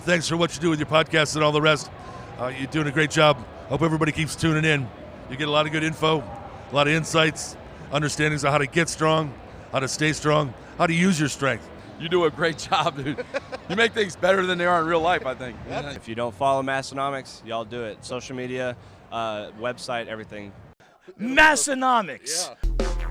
thanks for what you do with your podcast and all the rest. You're doing a great job. Hope everybody keeps tuning in. You get a lot of good info, a lot of insights, understandings of how to get strong, how to stay strong, how to use your strength. You do a great job, dude. You make things better than they are in real life, I think. If you don't follow Massenomics, y'all do it. Social media, website, everything. Massenomics. Yeah.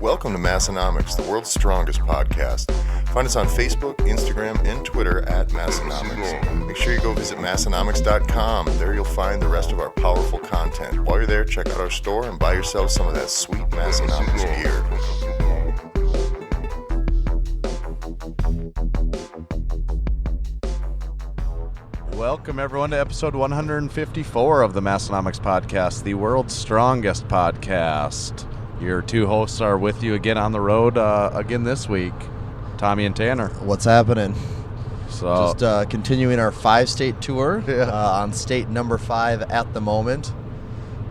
Welcome to Massenomics, the world's strongest podcast. Find us on Facebook, Instagram, and Twitter at Massenomics. Make sure you go visit Massenomics.com. There you'll find the rest of our powerful content. While you're there, check out our store and buy yourself some of that sweet Massenomics gear. Welcome, everyone, to episode 154 of the Massenomics podcast, the world's strongest podcast. Your two hosts are with you again on the road again this week, Tommy and Tanner. What's happening? So just continuing our 5-state tour on state number 5 at the moment.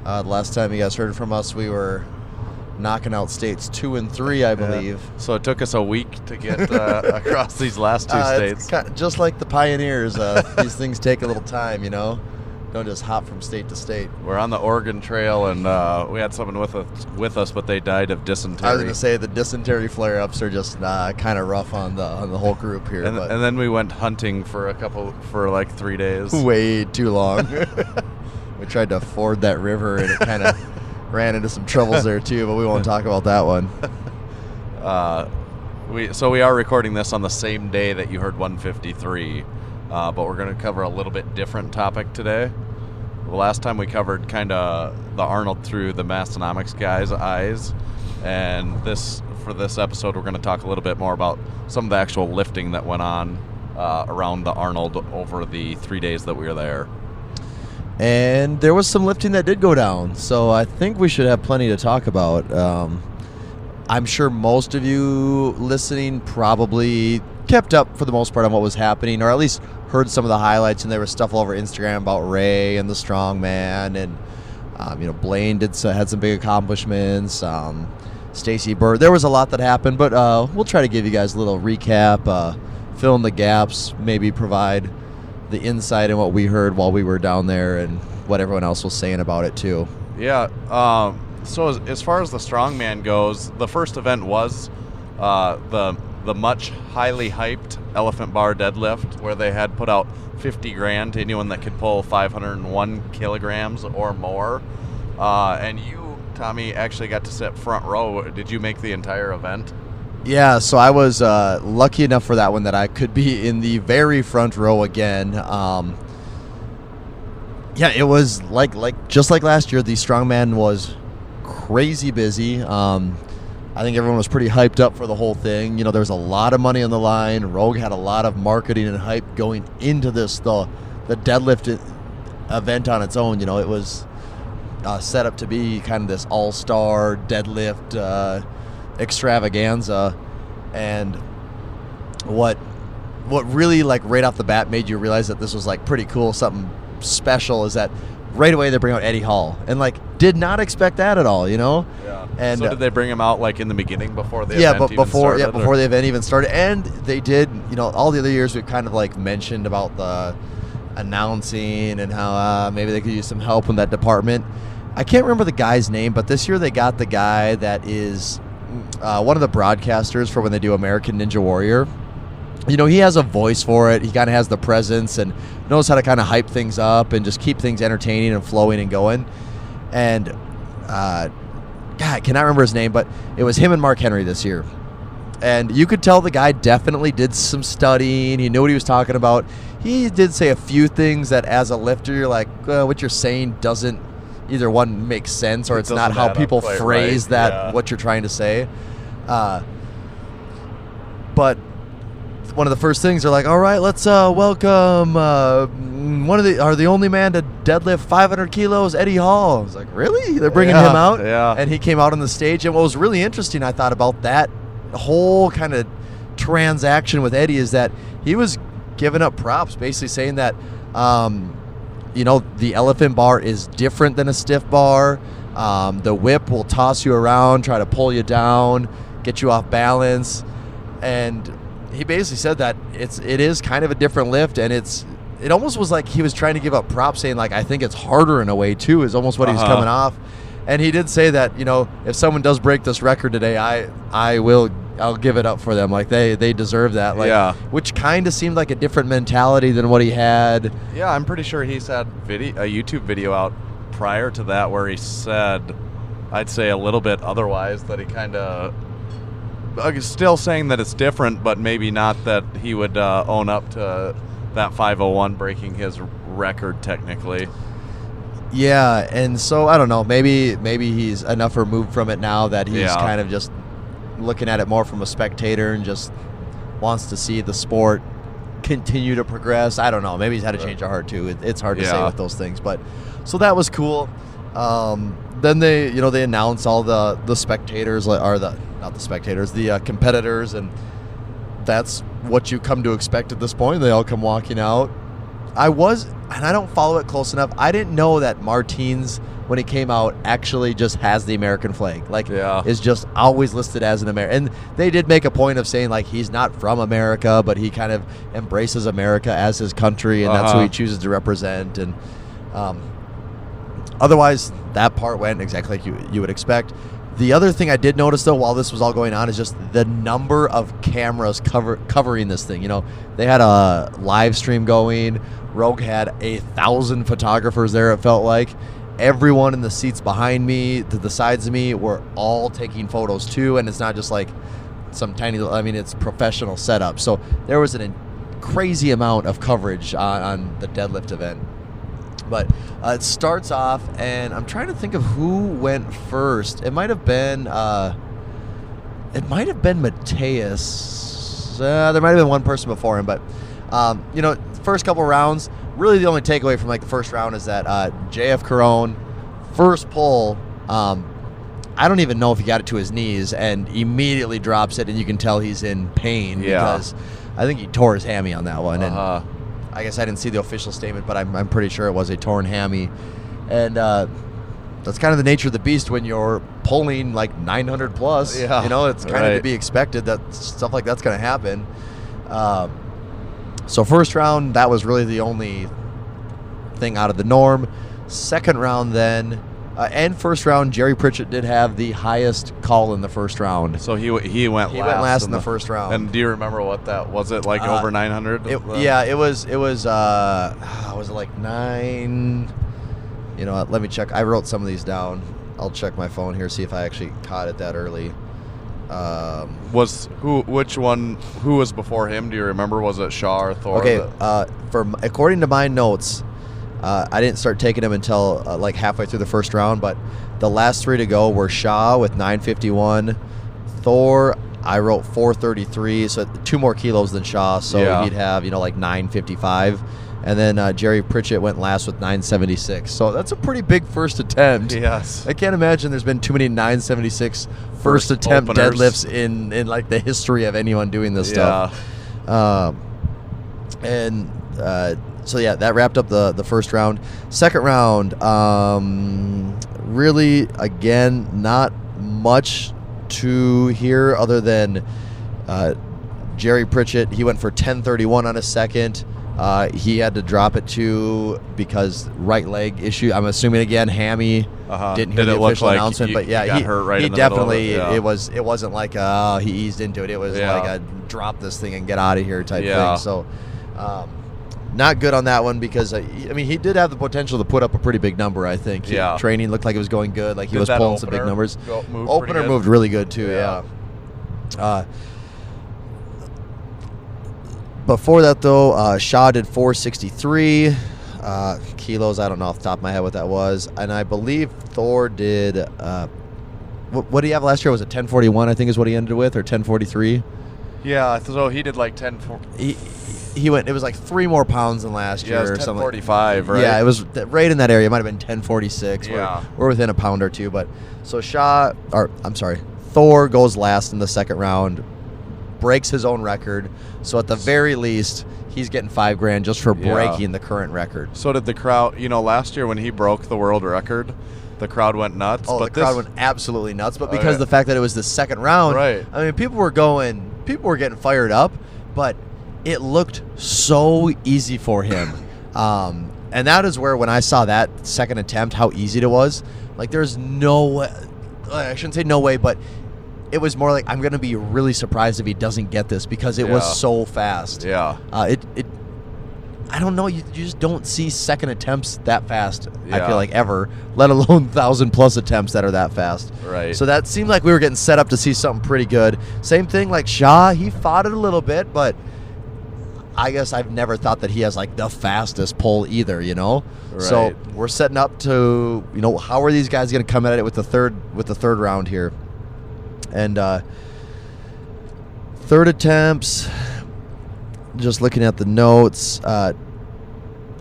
The last time you guys heard from us, we were knocking out states 2 and 3, I believe. So it took us a week to get across these last two states. It's just like the pioneers, these things take a little time, Don't just hop from state to state. We're on the Oregon Trail, and we had someone with us, but they died of dysentery. I was going to say the dysentery flare-ups are just kind of rough on the whole group here. And then we went hunting for like 3 days. Way too long. We tried to ford that river, and it kind of ran into some troubles there too, but we won't talk about that one. We are recording this on the same day that you heard 153, but we're going to cover a little bit different topic today. The last time we covered kind of the Arnold through the Massenomics guys' eyes, and for this episode we're going to talk a little bit more about some of the actual lifting that went on around the Arnold over the 3 days that we were there. And there was some lifting that did go down, so I think we should have plenty to talk about. I'm sure most of you listening probably kept up for the most part on what was happening, or at least heard some of the highlights, and there was stuff all over Instagram about Ray and the Strongman, and Blaine had some big accomplishments. Stacy Burr. There was a lot that happened, but we'll try to give you guys a little recap, fill in the gaps, maybe provide the insight in what we heard while we were down there and what everyone else was saying about it too. Yeah. So as far as the Strongman goes, the first event was the much highly hyped elephant bar deadlift, where they had put out $50,000 to anyone that could pull 501 kilograms or more. And you, Tommy, actually got to sit front row. Did you make the entire event? Yeah, so I was lucky enough for that one that I could be in the very front row again. It was just like last year. The Strongman was crazy busy. I think everyone was pretty hyped up for the whole thing. There was a lot of money on the line. Rogue had a lot of marketing and hype going into this, the deadlift event on its own. It was set up to be kind of this all-star deadlift extravaganza. And what really, right off the bat, made you realize that this was pretty cool, something special, is that right away they bring out Eddie Hall, and did not expect that at all, Yeah. And so did they bring him out in the beginning before the event even started? Before the event even started, and they did. All the other years we've kind of mentioned about the announcing and how maybe they could use some help in that department. I can't remember the guy's name, but this year they got the guy that is one of the broadcasters for when they do American Ninja Warrior. He has a voice for it. He kind of has the presence and knows how to kind of hype things up and just keep things entertaining and flowing and going. And I cannot remember his name, but it was him and Mark Henry this year. And you could tell the guy definitely did some studying. He knew what he was talking about. He did say a few things that as a lifter, you're like, well, what you're saying doesn't either one make sense, or it's not how people phrase that, what you're trying to say. But one of the first things they're like, all right, let's welcome the only man to deadlift 500 kilos, Eddie Hall. I was like, really? They're bringing him out? Yeah. And he came out on the stage. And what was really interesting, I thought, about that whole kind of transaction with Eddie is that he was giving up props, basically saying that, the elephant bar is different than a stiff bar. The whip will toss you around, try to pull you down, get you off balance. And he basically said that it is kind of a different lift, and it's it almost was like he was trying to give up props, saying like, I think it's harder in a way too, is almost what he was coming off. And he did say that, if someone does break this record today, I'll give it up for them. Like they deserve that. Like, which kind of seemed like a different mentality than what he had. Yeah, I'm pretty sure he's had a YouTube video out prior to that where he said, I'd say a little bit otherwise, that he kind of still saying that it's different, but maybe not that he would own up to that 501 breaking his record technically. Yeah, and so I don't know. Maybe he's enough removed from it now that he's kind of just looking at it more from a spectator and just wants to see the sport continue to progress. I don't know. Maybe he's had a change of heart too. It's hard to say with those things, but so that was cool. Then they announce all the spectators, the competitors, and that's what you come to expect at this point. They all come walking out. And I don't follow it close enough. I didn't know that Martins, when he came out, actually just has the American flag. Is just always listed as an American. And they did make a point of saying, like, he's not from America, but he kind of embraces America as his country, and that's who he chooses to represent. And otherwise, that part went exactly like you would expect. The other thing I did notice, though, while this was all going on, is just the number of cameras covering this thing. They had a live stream going. Rogue had 1,000 photographers there, it felt like. Everyone in the seats behind me, to the sides of me, were all taking photos, too. And it's not just like some tiny, it's professional setup. So there was a crazy amount of coverage on the deadlift event. But it starts off, and I'm trying to think of who went first. It might have been Mateus. There might have been one person before him, but first couple rounds, really the only takeaway from the first round is that JF Caron, first pull, I don't even know if he got it to his knees, and immediately drops it, and you can tell he's in pain because I think he tore his hammy on that one. And I guess I didn't see the official statement, but I'm pretty sure it was a torn hammy. And that's kind of the nature of the beast when you're pulling 900 plus. It's kind of to be expected that stuff like that's going to happen. So first round, that was really the only thing out of the norm. Second round then, and first round, Jerry Pritchett did have the highest call in the first round. So he went last in the first round. And do you remember what that was? It over 900? It was was it like 9? You know what? Let me check. I wrote some of these down. I'll check my phone here, see if I actually caught it that early. Who was before him? Do you remember? Was it Shaw or Thor? Okay, according to my notes, I didn't start taking him until halfway through the first round, but the last three to go were Shaw with 951, Thor, I wrote 433, so 2 more kilos than Shaw, so he'd have 955. And then Jerry Pritchett went last with 976. So that's a pretty big first attempt. Yes. I can't imagine there's been too many 976 first attempt openers. Deadlifts in the history of anyone doing this stuff. So that wrapped up the first round. Second round, really, again, not much to hear other than Jerry Pritchett. He went for 1031 on a second. He had to drop it because right leg issue. I'm assuming again hammy. Didn't hear the official announcement, but yeah, he hurt right. He definitely it wasn't like he eased into it. It was like a drop this thing and get out of here type thing. So not good on that one because he did have the potential to put up a pretty big number. I think. Training looked like it was going good. Like he was pulling some big numbers. Opener moved really good too. Yeah. Before that, though, Shaw did 463 kilos. I don't know off the top of my head what that was. And I believe Thor did, what did he have last year? Was it 1041, I think is what he ended with, or 1043? Yeah, so he did 10. He went, it was 3 more pounds than last year. It was or something. 1045, right? Yeah, it was right in that area. It might have been 1046. Yeah. We're within a pound or two. But so Thor goes last in the second round, breaks his own record. So at the very least, he's getting $5,000 just for breaking the current record. So did the crowd. Last year when he broke the world record, the crowd went nuts. Oh, the crowd went absolutely nuts. But because of the fact that it was the second round, right? People were getting fired up, but it looked so easy for him. And that is where, when I saw that second attempt, how easy it was. Like, there's no way. I shouldn't say no way, but it was more like, I'm going to be really surprised if he doesn't get this, because it was so fast. Yeah. I don't know. You just don't see second attempts that fast, I feel like, ever, let alone 1,000+ attempts that are that fast. Right. So that seemed like we were getting set up to see something pretty good. Same thing like Shaw. He fought it a little bit, but I guess I've never thought that he has like the fastest pull either, you know? Right. So we're setting up to, you know, how are these guys going to come at it with the third round here? And third attempts, just looking at the notes, kind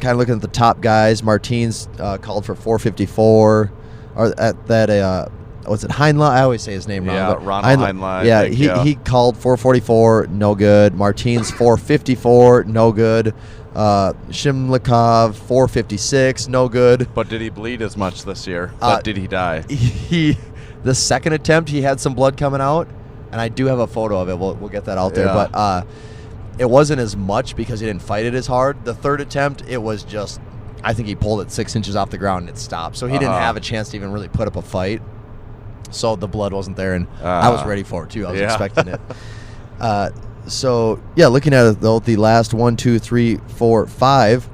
of looking at the top guys. Martins called for 454, or at that what's it, Heinlein? I always say his name wrong. Yeah, but Ronald Heinlein. Yeah, he called 444, no good. Martins 454, no good. Shimlikov 456, no good. But did he bleed as much this year? Did he die? The second attempt, he had some blood coming out, and I do have a photo of it. We'll get that out there. But it wasn't as much because he didn't fight it as hard. The third attempt, it was just, I think he pulled it 6 inches off the ground and it stopped. So he didn't have a chance to even really put up a fight. So the blood wasn't there, and I was ready for it too. I was expecting it. So yeah, looking at it though, the last 1, 2, 3, 4, 5,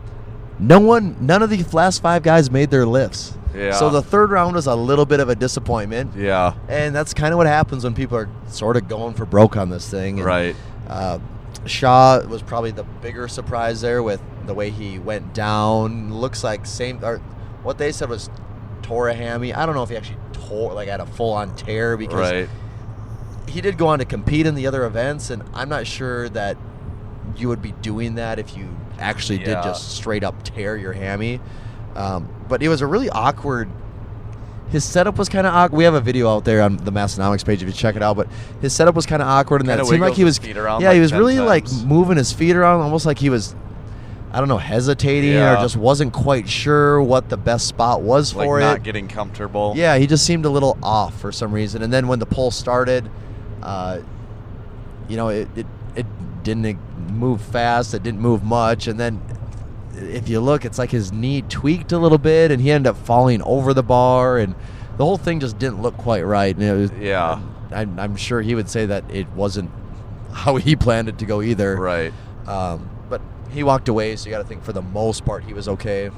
none of the last 5 guys made their lifts. Yeah. So the third round was a little bit of a disappointment. Yeah. And that's kind of what happens when people are sort of going for broke on this thing. And, Right. Shaw was probably the bigger surprise there with the way he went down. Looks like what they said was tore a hammy. I don't know if he actually tore, like, had a full-on tear, because he did go on to compete in the other events, and I'm not sure that you would be doing that if you actually did just straight up tear your hammy. But it was a really awkward. His setup was kind of awkward. We have a video out there on the Massenomics page if you check it out. But his setup was kind of awkward, and that it seemed like he was. He was really like moving his feet around, almost like he was, I don't know, hesitating or just wasn't quite sure what the best spot was for it. Not getting comfortable. Yeah, he just seemed a little off for some reason. And then when the pull started, it didn't move fast. It didn't move much, and then, if you look, it's like his knee tweaked a little bit, and he ended up falling over the bar, and the whole thing just didn't look quite right. And it was, I'm sure he would say that it wasn't how he planned it to go either. Right. But he walked away, so you got to think for the most part he was okay.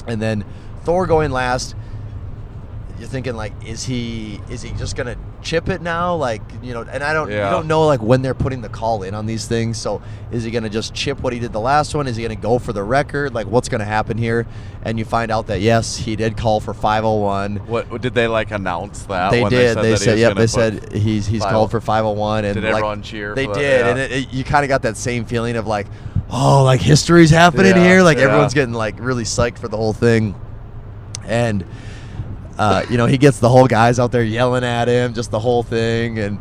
And then Thor going last, you're thinking, like, is he just gonna chip it now? Like, you know, and you don't know, like, when they're putting the call in on these things. So is he gonna just chip what he did the last one? Is he gonna go for the record? Like, what's gonna happen here? And you find out that yes, he did call for 501. What did they like announce that? They when did. They said they said he's called for 501. And did everyone cheer? They for did, that? and you kind of got that same feeling of like, oh, like history's happening here. Like everyone's getting like really psyched for the whole thing, and. He gets the whole guys out there yelling at him, just the whole thing, and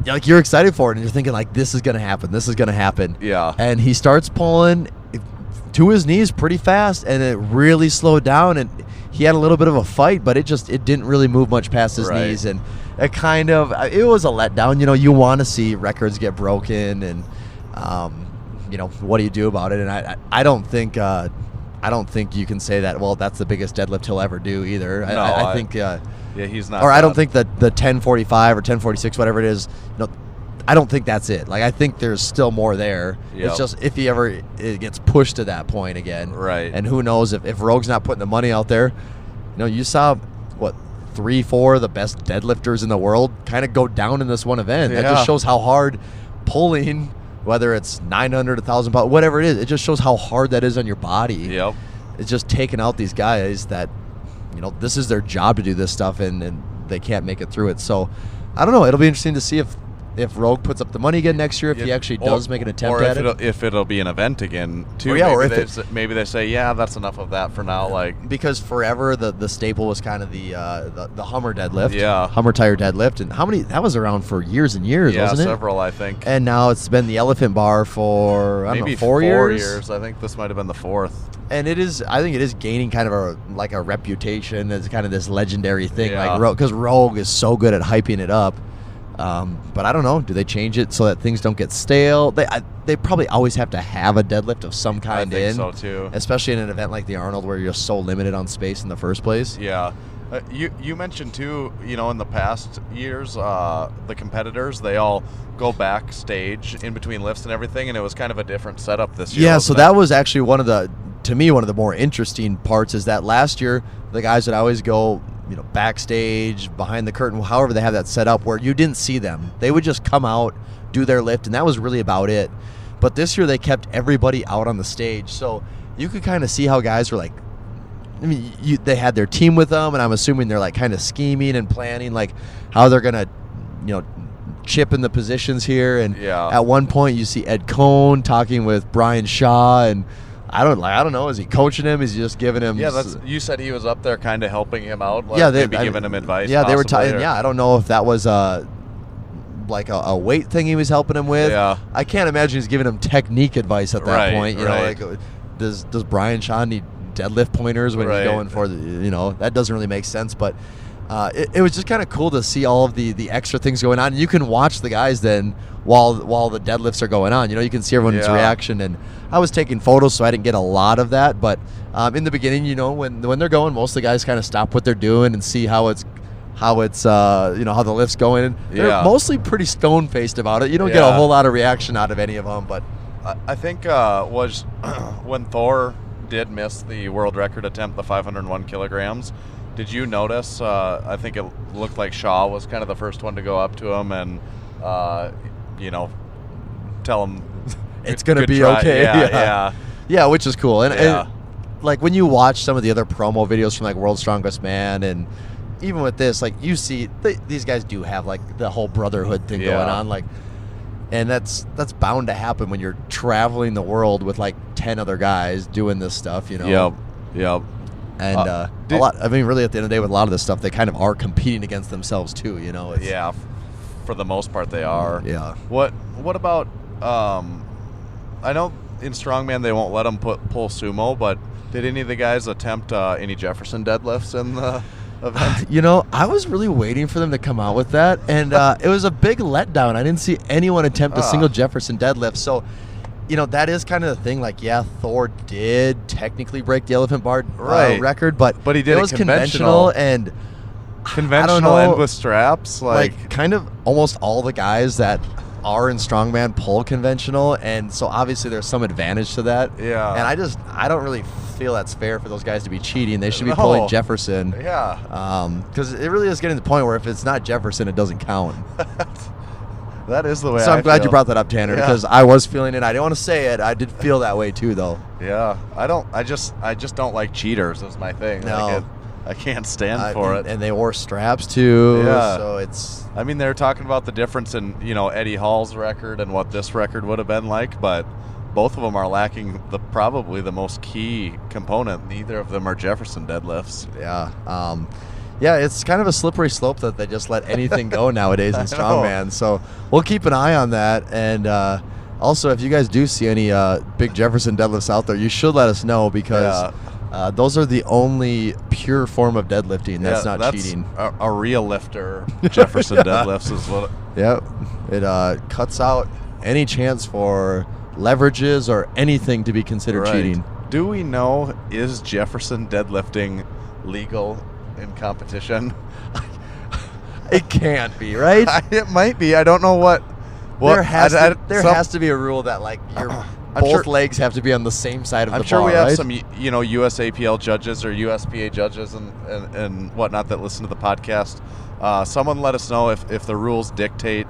like you're excited for it, and you're thinking like, this is gonna happen. Yeah. And he starts pulling to his knees pretty fast, and it really slowed down, and he had a little bit of a fight, but it didn't really move much past his knees, and it was a letdown. You know, you want to see records get broken, and what do you do about it? And I don't think you can say that, well, that's the biggest deadlift he'll ever do either. No, I think he's not. Or I don't think that the 1045 or 1046, whatever it is, I don't think that's it. Like, I think there's still more there. Yep. It's just if it gets pushed to that point again. Right. And who knows if Rogue's not putting the money out there. You saw, 3-4 of the best deadlifters in the world kind of go down in this one event. That just shows how hard pulling, whether it's 900, 1,000 pounds, whatever it is, it just shows how hard that is on your body. Yep. It's just taking out these guys that, this is their job to do this stuff, and they can't make it through it. So, I don't know. It'll be interesting to see if Rogue puts up the money again next year, if he actually does make an attempt at it. If it'll be an event again, too. Maybe they say, that's enough of that for now. Like, because forever the staple was kind of the Hummer deadlift. Yeah. Hummer tire deadlift. And that was around for years and years, wasn't it? Yeah, several, I think. And now it's been the elephant bar for, maybe 4 years? 4 years. I think this might have been the 4th. And I think it is gaining kind of a reputation as kind of this legendary thing, like because Rogue is so good at hyping it up. But I don't know. Do they change it so that things don't get stale? They probably always have to have a deadlift of some kind I think so too. especially in an event like the Arnold where you're so limited on space in the first place. Yeah. You mentioned too, in the past years, the competitors, they all go backstage in between lifts and everything, and it was kind of a different setup this year. Yeah, so that was actually one of the more interesting parts is that last year the guys would always go, backstage, behind the curtain, however they have that set up, where you didn't see them. They would just come out, do their lift, and that was really about it. But this year they kept everybody out on the stage, so you could kind of see how guys were like, they had their team with them, and I'm assuming they're like kind of scheming and planning like how they're gonna, chip in the positions here. And at one point you see Ed Cohn talking with Brian Shaw, and I don't know, is he coaching him? Is he just giving him? Yeah, you said he was up there kind of helping him out. Like maybe giving him advice. Yeah, they were talking. I don't know if that was like a weight thing he was helping him with. Yeah, I can't imagine he's giving him technique advice at that point. Right. Like does Brian Shaw need deadlift pointers when he's going for that doesn't really make sense. But it was just kind of cool to see all of the extra things going on. And you can watch the guys then while the deadlifts are going on. You can see everyone's reaction. And I was taking photos, so I didn't get a lot of that. But in the beginning, when they're going, most of the guys kind of stop what they're doing and see how the lift's going. And they're mostly pretty stone faced about it. You don't get a whole lot of reaction out of any of them. But I think was when Thor did miss the world record attempt, the 501 kilograms. Did you notice? I think it looked like Shaw was kind of the first one to go up to him and, tell him it's going to be try. okay. Yeah, which is cool. And like when you watch some of the other promo videos from like World's Strongest Man, and even with this, like you see these guys do have like the whole brotherhood thing going on, like. And that's bound to happen when you're traveling the world with like 10 other guys doing this stuff, Yep. And a lot. I mean, really, at the end of the day, with a lot of this stuff, they kind of are competing against themselves too. For the most part, they are. Yeah. What about? I know in strongman they won't let them pull sumo, but did any of the guys attempt any Jefferson deadlifts in the event? I was really waiting for them to come out with that, and it was a big letdown. I didn't see anyone attempt a single Jefferson deadlift. So, that is kind of the thing. Like, Thor did technically break the elephant bar record, but he did it was conventional and conventional and with straps. Like kind of almost all the guys that are in strongman pull conventional, and so obviously there's some advantage to that. Yeah. And I don't really feel that's fair for those guys to be cheating. They should be pulling Jefferson. Yeah. Because it really is getting to the point where if it's not Jefferson, it doesn't count. That is the way. So I'm glad you brought that up, Tanner, because I was feeling it. I didn't want to say it. I did feel that way too, though. Yeah. I just don't like cheaters. Is my thing. No. I can't stand for it. And they wore straps too. Yeah. So it's. I mean, they're talking about the difference in Eddie Hall's record and what this record would have been like, but both of them are lacking probably the most key component. Neither of them are Jefferson deadlifts. Yeah. Yeah, it's kind of a slippery slope that they just let anything go nowadays in strongman. So we'll keep an eye on that. And also, if you guys do see any big Jefferson deadlifts out there, you should let us know, because those are the only pure form of deadlifting that's not cheating. A real lifter Jefferson deadlifts is what. Yep. It cuts out any chance for leverages or anything to be considered cheating. Do we know, is Jefferson deadlifting legal in competition? It can't be, right? It might be. I don't know what there has to be a rule that like both legs have to be on the same side of the bar. I'm sure we have right? some USAPL judges or USPA judges and whatnot that listen to the podcast. Someone let us know if the rules dictate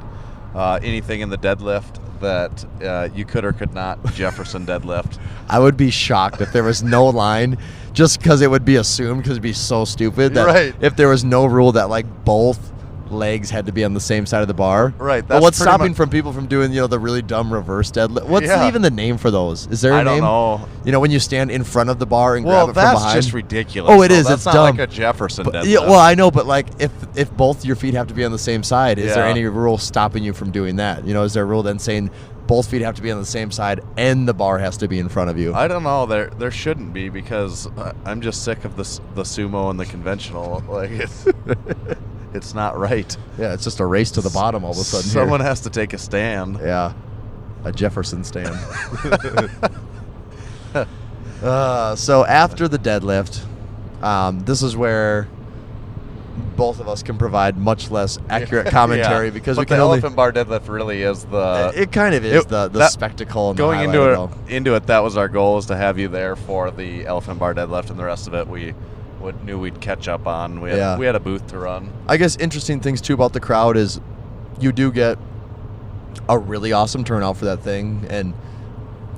anything in the deadlift that you could or could not Jefferson deadlift. I would be shocked if there was no line, just because it would be assumed, because it'd be so stupid that if there was no rule that like both legs had to be on the same side of the bar. Right. But what's stopping from people from doing the really dumb reverse deadlift? What's even the name for those? Is there a name? I don't know. When you stand in front of the bar and grab it from behind. That's just ridiculous. Oh, it is. That's it's not dumb. like a Jefferson deadlift. Yeah, well, I know, but like if both your feet have to be on the same side, is there any rule stopping you from doing that? Is there a rule then saying both feet have to be on the same side and the bar has to be in front of you? I don't know. There shouldn't be, because I'm just sick of the sumo and the conventional. Like It's not right. Yeah, it's just a race to the bottom all of a sudden. Someone has to take a stand. Yeah, a Jefferson stand. So after the deadlift, this is where both of us can provide much less accurate commentary because but we can the only. elephant bar deadlift really is the. It kind of is the spectacle. And going the highlight into it, that was our goal, was to have you there for the elephant bar deadlift, and the rest of it we knew we'd catch up on. We had a booth to run. I guess interesting things too about the crowd is you do get a really awesome turnout for that thing, and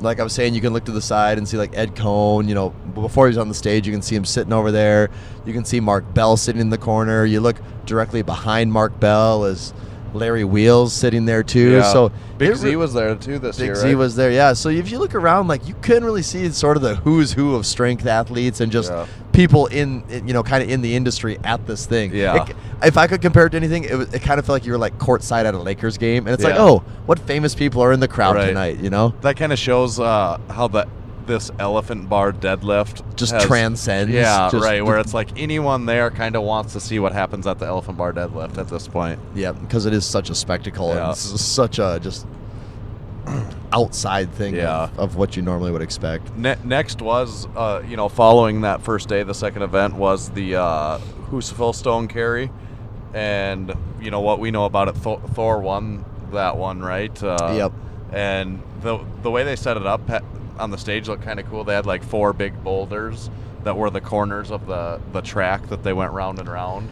like I was saying, you can look to the side and see like Ed Cohn, before he's on the stage, you can see him sitting over there. You can see Mark Bell sitting in the corner. You look directly behind Mark Bell as Larry Wheels sitting there too. Yeah. So Big Z was there too this year, Big Z was there, yeah. So if you look around, like, you couldn't really see sort of the who's who of strength athletes and just people in, kind of in the industry at this thing. Yeah. If I could compare it to anything, it kind of felt like you were like courtside at a Lakers game, and it's like, oh, what famous people are in the crowd tonight, That kind of shows how this elephant bar deadlift just transcends. Yeah, right. Where it's like anyone there kind of wants to see what happens at the elephant bar deadlift at this point. Yeah, because it is such a spectacle. Yeah. And it's such a just outside thing of what you normally would expect. Next was, following that first day, the second event was the Husafel Stone Carry. And, what we know about it, Thor won that one, right? Yep. And the way they set it up on the stage looked kind of cool. They had like 4 big boulders that were the corners of the track that they went round and round.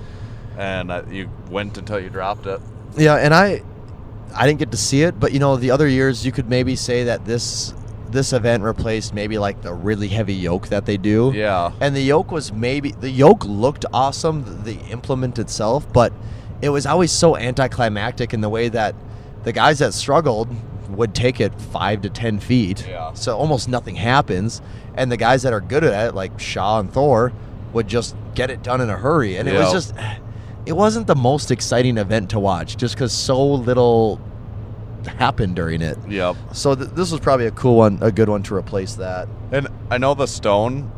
And you went until you dropped it. Yeah, and I didn't get to see it, but the other years you could maybe say that this event replaced maybe like the really heavy yoke that they do. Yeah. And the yoke looked awesome, the implement itself, but it was always so anticlimactic in the way that the guys that struggled would take it 5 to 10 feet. Yeah. So almost nothing happens. And the guys that are good at it, like Shaw and Thor, would just get it done in a hurry. And it wasn't the most exciting event to watch just because so little happened during it. Yep. So this was probably a good one to replace that. And I know the stone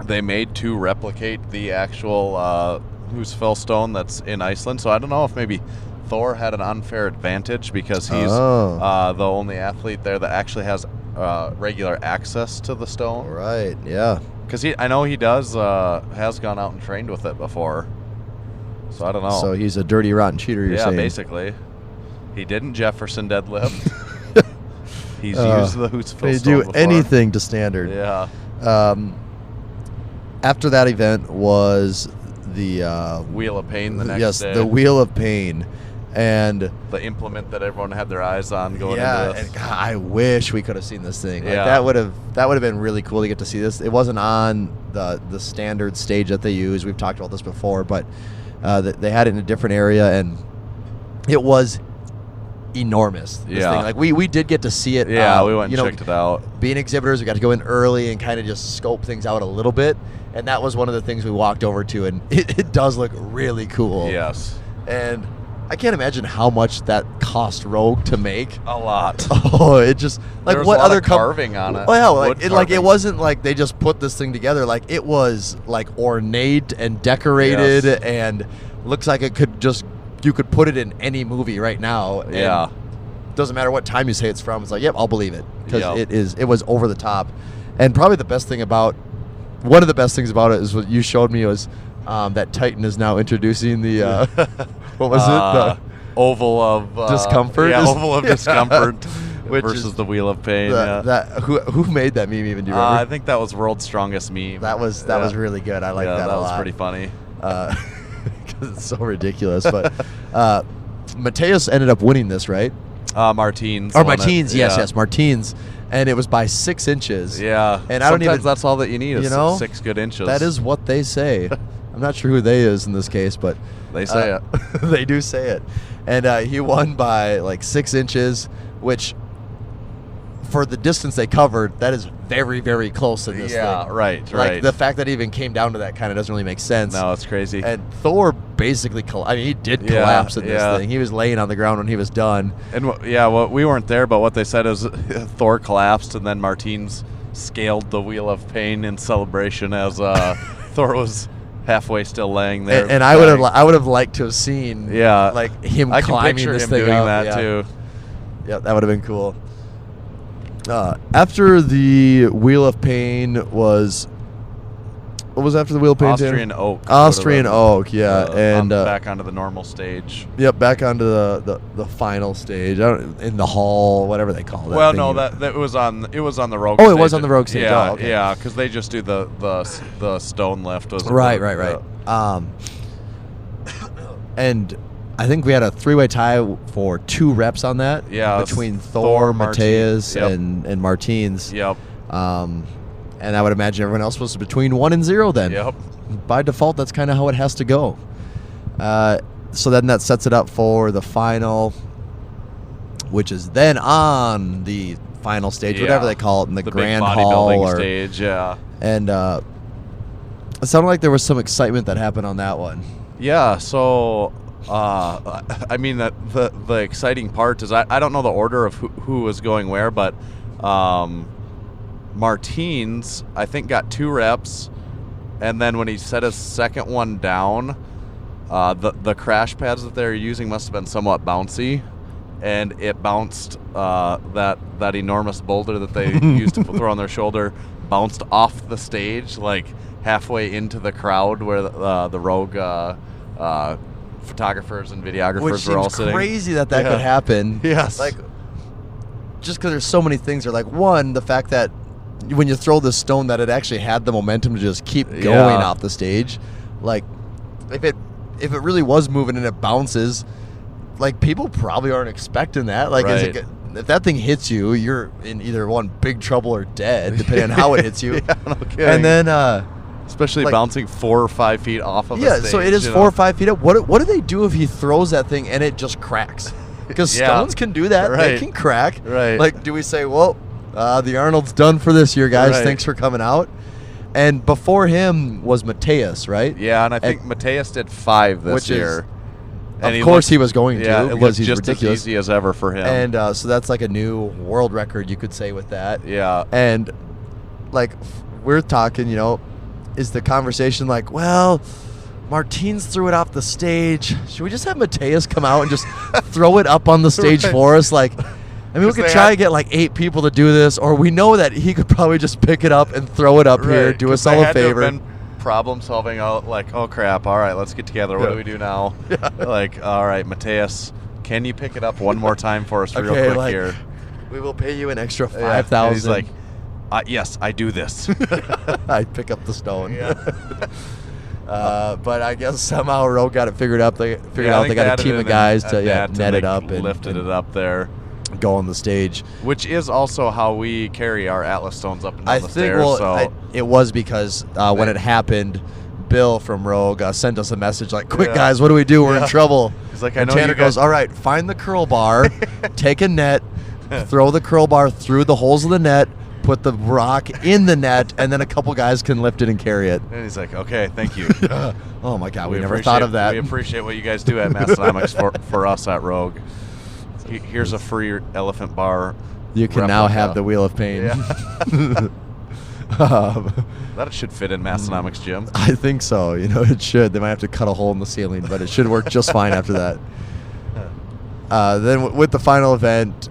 they made to replicate the actual Husafell stone that's in Iceland. So I don't know if maybe Thor had an unfair advantage because he's the only athlete there that actually has regular access to the stone. Right, yeah. Because I know he has gone out and trained with it before. So I don't know. So he's a dirty, rotten cheater, you're saying? Yeah, basically. He didn't Jefferson deadlift. He's used the Husafell stone They do before. anything to standard. Yeah. After that event was the Wheel of Pain the next day. Yes, the Wheel of Pain. And the implement that everyone had their eyes on going into this. And God, I wish we could have seen this thing. Like, Yeah. that would have been really cool to get to see this. It wasn't on the standard stage that they use. We've talked about this before, but they had it in a different area, and it was enormous. This thing. Like we did get to see it. Yeah, we went and checked it out. Being exhibitors, we got to go in early and kind of just scope things out a little bit, and that was one of the things we walked over to, and it does look really cool. Yes. And I can't imagine how much that cost Rogue to make. A lot. Oh, it just like there was what a lot other of carving on it. Well, Wood it wasn't like they just put this thing together. Like it was like ornate and decorated, and looks like you could put it in any movie right now. Yeah. Doesn't matter what time you say it's from. It's like, yep, I'll believe it because it was over the top. And probably one of the best things about it is what you showed me was that Titan is now introducing the what was it? The oval of discomfort. Yeah, oval of discomfort, which versus is the Wheel of Pain. Who made that meme? Even do you remember? I think that was World's Strongest Meme. That was really good. I like that a lot. That was pretty funny. Because it's so ridiculous. But Mateus ended up winning this, right? Martins. Yes, Martins. And it was by 6 inches. Yeah. And sometimes that's all that you need is 6 good inches. That is what they say. I'm not sure who they is in this case, but they say it. They do say it. And he won by like 6 inches, which for the distance they covered, that is very, very close in this thing. Yeah, right. Like the fact that it even came down to that kind of doesn't really make sense. No, it's crazy. And Thor basically, he did collapse in this thing. He was laying on the ground when he was done. And we weren't there, but what they said is Thor collapsed, and then Martins scaled the Wheel of Pain in celebration as Thor halfway still laying there. And I would have liked to have seen like him I can climbing picture this him thing doing up. that yeah. too. Yeah, that would have been cool. After the Wheel of Pain was, what was after the Wheel of Pain? Austrian Oak. Austrian Oak, yeah, and back onto the normal stage. Yep, back onto the final stage. In the hall, whatever they call it. Well, no, that was on the Rogue. Oh, stage. it was on the Rogue stage. Yeah, oh, okay. yeah, because they just do the stone lift. Right. And I think we had a 3-way tie for 2 reps on that. Yeah, between Thor, Mateus, yep. and Martins. Yep. And I would imagine everyone else was between 1 and 0 then. Yep. By default, that's kind of how it has to go. So then that sets it up for the final, which is then on the final stage, whatever they call it, in the grand big hall bodybuilding stage. Yeah. And it sounded like there was some excitement that happened on that one. Yeah. So, I mean, that the exciting part is I don't know the order of who was going where, but Martins I think got 2 reps, and then when he set his second one down, the crash pads that they're using must have been somewhat bouncy, and it bounced that enormous boulder that they used to throw on their shoulder bounced off the stage like halfway into the crowd where the Rogue photographers and videographers were all sitting. Crazy that could happen. Yes. Like, just because there's so many things. Are like, one, the fact that when you throw the stone, that it actually had the momentum to just keep going off the stage. Like, if it really was moving and it bounces, like, people probably aren't expecting that. Like, Right. If that thing hits you, you're in either one big trouble or dead, depending on how it hits you. Yeah, no kidding. And then, especially like, bouncing 4 or 5 feet off of a stage. so it is 4 or 5 feet up. What do they do if he throws that thing and it just cracks? Because stones can do that. Right. They can crack. Right. Like, do we say, well, the Arnold's done for this year, guys. Right. Thanks for coming out. And before him was Mateus, right? Yeah, and I think Mateus did 5 this year. And of course he was going to, it because looked he's just ridiculous. as easy as ever for him. And so that's like a new world record, you could say, with that. Yeah. And like, we're talking, is the conversation like, well, Martins threw it off the stage. Should we just have Mateus come out and just throw it up on the stage for us? Like, I mean, we could try to get like 8 people to do this, or we know that he could probably just pick it up and throw it up here, do us all a favor. Problem solving out, like, oh crap, all right, let's get together. What do we do now? Like, all right, Mateus, can you pick it up one more time for us real quick here? We will pay you an extra $5,000. And he's like, yes, I do this. I pick up the stone. But I guess somehow Rogue got it figured out. They figured out they got a team of guys to net it up and lifted it up there, go on the stage. Which is also how we carry our Atlas stones up and down the stairs. It was because when it happened, Bill from Rogue sent us a message like, quick guys, what do we do? We're in trouble. He's like, and Tanner goes, all right, find the curl bar, take a net, throw the curl bar through the holes of the net, put the rock in the net, and then a couple guys can lift it and carry it. And he's like, okay, thank you. Oh my God, we never thought of that. We appreciate what you guys do at Massenomics for us at Rogue. Here's a free elephant bar. You can now have the Wheel of Pain. That should fit in Massenomics, Jim. I think so. It should. They might have to cut a hole in the ceiling, but it should work just fine after that. Then with the final event,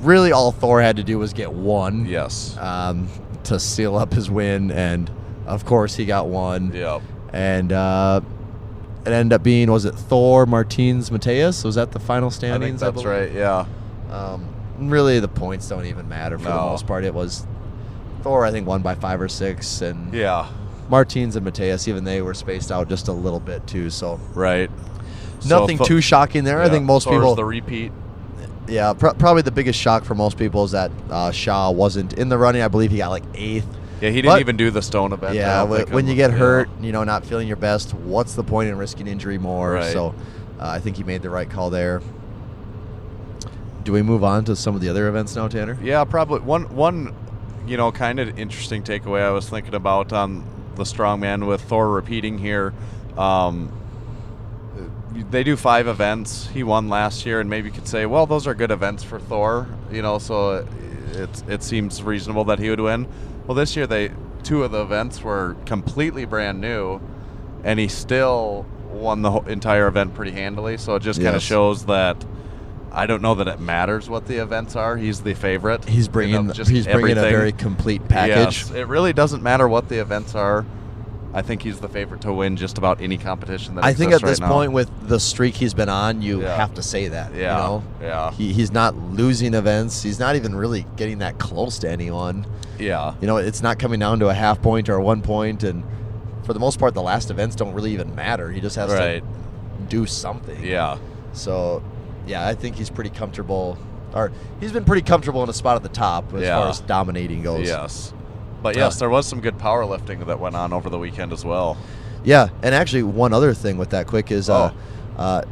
really all Thor had to do was get 1. Yes. To seal up his win, and of course he got 1. Yep. And it ended up being, was it Thor, Martins, Mateus? Was that the final standings? I think that's right, yeah. Really, the points don't even matter for the most part. It was Thor, I think, won by 5 or 6, and Martins and Mateus, even they were spaced out just a little bit too. So nothing too shocking there. I think most people the repeat. Yeah, probably the biggest shock for most people is that Shaw wasn't in the running. I believe he got like 8th. Yeah, he didn't even do the stone event. Yeah, when you get hurt, not feeling your best, what's the point in risking injury more? Right. So I think he made the right call there. Do we move on to some of the other events now, Tanner? Yeah, probably. One kind of interesting takeaway I was thinking about on the Strongman with Thor repeating here. They do 5 events. He won last year, and maybe you could say, well, those are good events for Thor, so it seems reasonable that he would win. Well, this year 2 of the events were completely brand new, and he still won the entire event pretty handily. So it just kind of Yes. shows that I don't know that it matters what the events are. He's the favorite. He's bringing just a everything. very complete package. Yes, it really doesn't matter what the events are. I think he's the favorite to win just about any competition that I exists think at right this now. point, with the streak he's been on, you Yeah. have to say that. Yeah, You know? yeah. He's not losing events. He's not even really getting that close to anyone. Yeah. You know, it's not coming down to a half point or a 1 point, and for the most part, the last events don't really even matter. He just has Right. to do something. Yeah. So, yeah, I think he's pretty comfortable, or he's been pretty comfortable in a spot at the top as Yeah. far as dominating goes. Yes. But yes, there was some good powerlifting that went on over the weekend as well. Yeah, and actually, one other thing with that quick is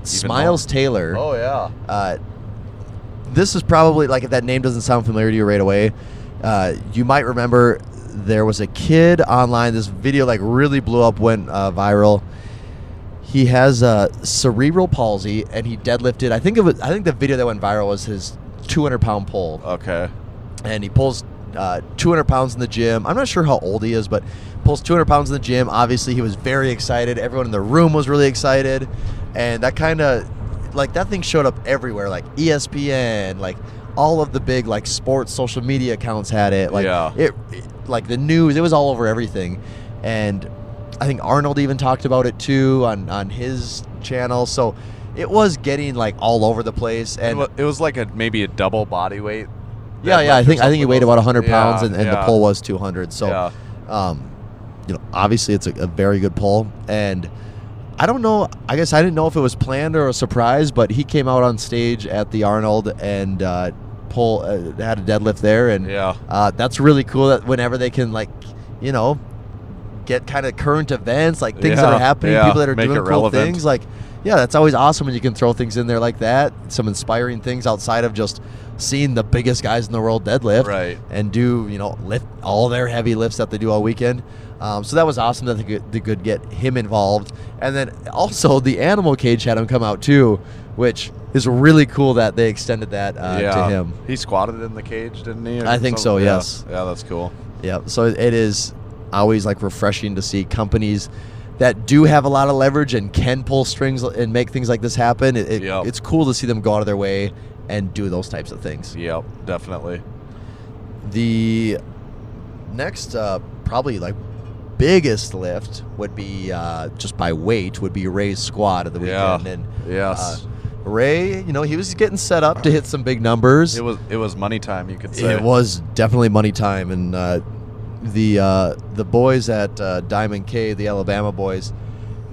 Smiles Taylor. Oh yeah. This is probably, like, if that name doesn't sound familiar to you right away, you might remember there was a kid online. This video like really blew up, went viral. He has cerebral palsy, and he deadlifted. I think the video that went viral was his 200-pound pull, Okay. and he pulls 200 pounds in the gym. I'm not sure how old he is, but pulls 200 pounds in the gym. Obviously, he was very excited. Everyone in the room was really excited, and that kind of, like, that thing showed up everywhere, like ESPN, like all of the big, like, sports social media accounts had it. Like, Yeah. it like the news, it was all over everything. And I think Arnold even talked about it too on his channel. So it was getting, like, all over the place. And It was like maybe a double body weight. yeah, I think he weighed about 100 pounds, and the yeah. pull was 200. So, Yeah. you know, obviously it's a very good pull. And I don't know, I guess I didn't know if it was planned or a surprise, but he came out on stage at the Arnold and had a deadlift there, and Yeah. that's really cool that whenever they can, like, you know, get kind of current events, like things that Yeah, are happening, yeah, people that are make doing it cool relevant. things, like, yeah, that's always awesome when you can throw things in there like that, some inspiring things outside of just seeing the biggest guys in the world deadlift, Right. and do, you know, lift all their heavy lifts that they do all weekend. So that was awesome that they could get him involved. And then also the animal cage had him come out too, which is really cool that they extended that to him. He squatted in the cage, didn't he? or I think so, something? yes. Yeah, that's cool. Yeah, so it is always, like, refreshing to see companies that do have a lot of leverage and can pull strings and make things like this happen. Yep. It's cool to see them go out of their way and do those types of things. Yep, definitely. The next, probably, like, biggest lift would be, just by weight, would be Ray's squat of the Yeah. weekend. And Yes. Ray, you know, he was getting set up to hit some big numbers. It was money time, you could say. It was definitely money time, and the boys at Diamond K, the Alabama boys,